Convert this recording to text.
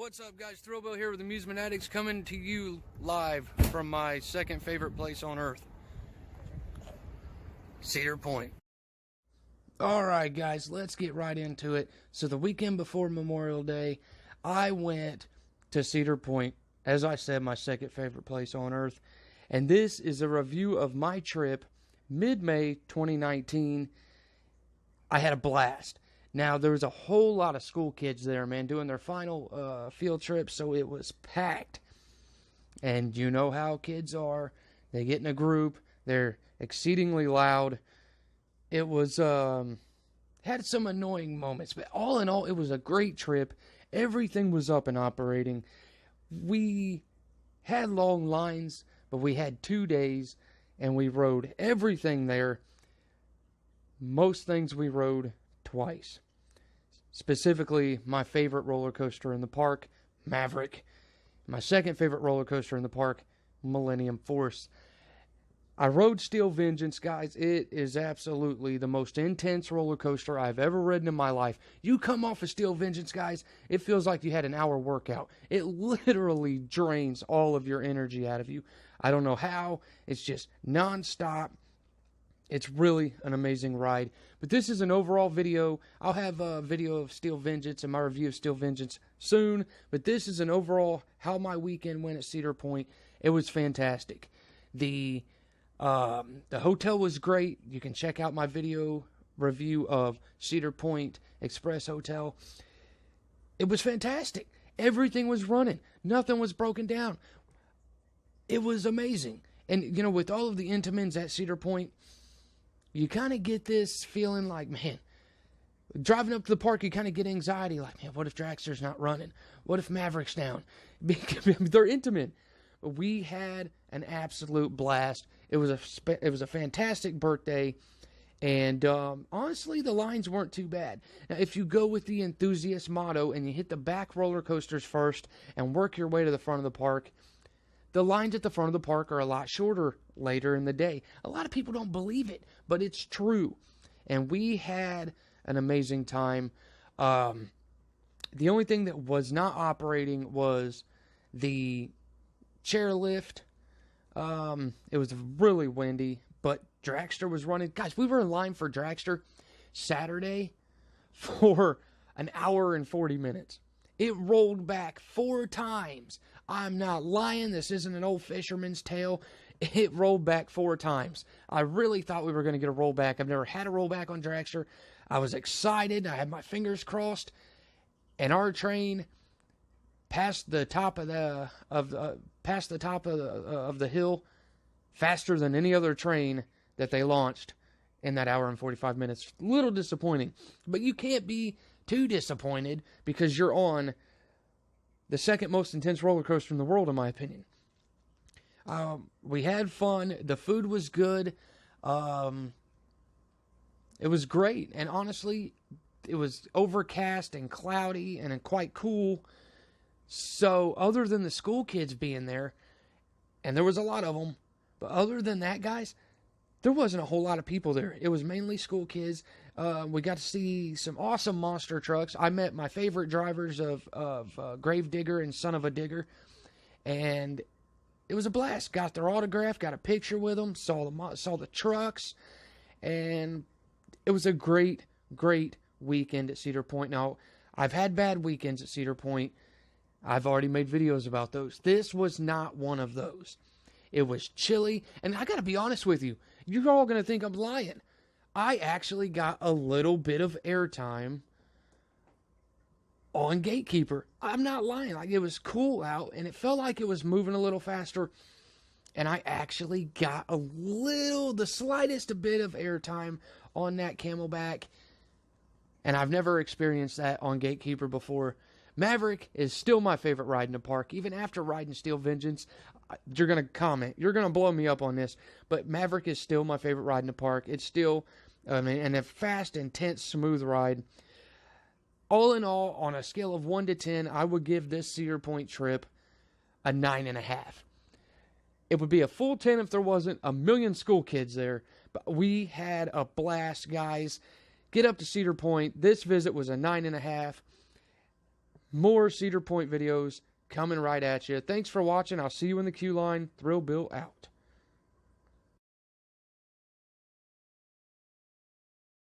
What's up, guys? Throwbill here with Amusement Addicts, coming to you live from my second favorite place on earth, Cedar Point. Alright guys, let's get right into it. So the weekend before Memorial Day, I went to Cedar Point, as I said, my second favorite place on earth. And this is a review of my trip, mid-May 2019. I had a blast. Now, there was a whole lot of school kids there, man, doing their final field trip, so it was packed. And you know how kids are. They get in a group. They're exceedingly loud. It was, had some annoying moments, but all in all, it was a great trip. Everything was up and operating. We had long lines, but we had 2 days, and we rode everything there. Most things we rode twice. Specifically, my favorite roller coaster in the park, Maverick. My second favorite roller coaster in the park, Millennium Force. I rode Steel Vengeance, guys. It is absolutely the most intense roller coaster I've ever ridden in my life. You come off of Steel Vengeance, guys, it feels like you had an hour workout. It literally drains all of your energy out of you. I don't know how. It's just non-stop. It's really an amazing ride. But this is an overall video. I'll have a video of Steel Vengeance and my review of Steel Vengeance soon. But this is an overall how my weekend went at Cedar Point. It was fantastic. The hotel was great. You can check out my video review of Cedar Point Express Hotel. It was fantastic. Everything was running. Nothing was broken down. It was amazing. And, you know, with all of the Intamins at Cedar Point, you kind of get this feeling like, man, driving up to the park, you kind of get anxiety. Like, man, what if Dragster's not running? What if Maverick's down? They're intimate. But we had an absolute blast. It was a fantastic birthday. And honestly, the lines weren't too bad. Now, if you go with the enthusiast motto and you hit the back roller coasters first and work your way to the front of the park, the lines at the front of the park are a lot shorter later in the day. A lot of people don't believe it, but it's true. And we had an amazing time. The only thing that was not operating was the chairlift. It was really windy, but Dragster was running. Guys, we were in line for Dragster Saturday for an hour and 40 minutes. It rolled back 4 times. I'm not lying. This isn't an old fisherman's tale. It rolled back 4 times. I really thought we were going to get a rollback. I've never had a rollback on Dragster. I was excited. I had my fingers crossed. And our train passed the top of the hill faster than any other train that they launched in that hour and 45 minutes. Little disappointing. But you can't be too disappointed because you're on the second most intense roller coaster in the world, in my opinion. We had fun. The food was good. It was great. And honestly, it was overcast and cloudy and quite cool. So other than the school kids being there, and there was a lot of them, but other than that, guys, there wasn't a whole lot of people there. It was mainly school kids. We got to see some awesome monster trucks. I met my favorite drivers of Grave Digger and Son of a Digger. And it was a blast. Got their autograph, got a picture with them, saw the trucks. And it was a great, great weekend at Cedar Point. Now, I've had bad weekends at Cedar Point. I've already made videos about those. This was not one of those. It was chilly. And I got to be honest with you. You're all going to think I'm lying. I actually got a little bit of airtime on Gatekeeper. I'm not lying. Like, it was cool out, and it felt like it was moving a little faster. And I actually got the slightest bit of airtime on that Camelback. And I've never experienced that on Gatekeeper before. Maverick is still my favorite ride in the park. Even after riding Steel Vengeance, you're going to comment. You're going to blow me up on this. But Maverick is still my favorite ride in the park. It's still a fast, intense, smooth ride. All in all, on a scale of 1 to 10, I would give this Cedar Point trip a 9.5. It would be a full 10 if there wasn't a million school kids there. But we had a blast, guys. Get up to Cedar Point. This visit was a 9.5. more Cedar Point videos coming right at you. Thanks for watching. I'll see you in the queue line. Thrill Bill out.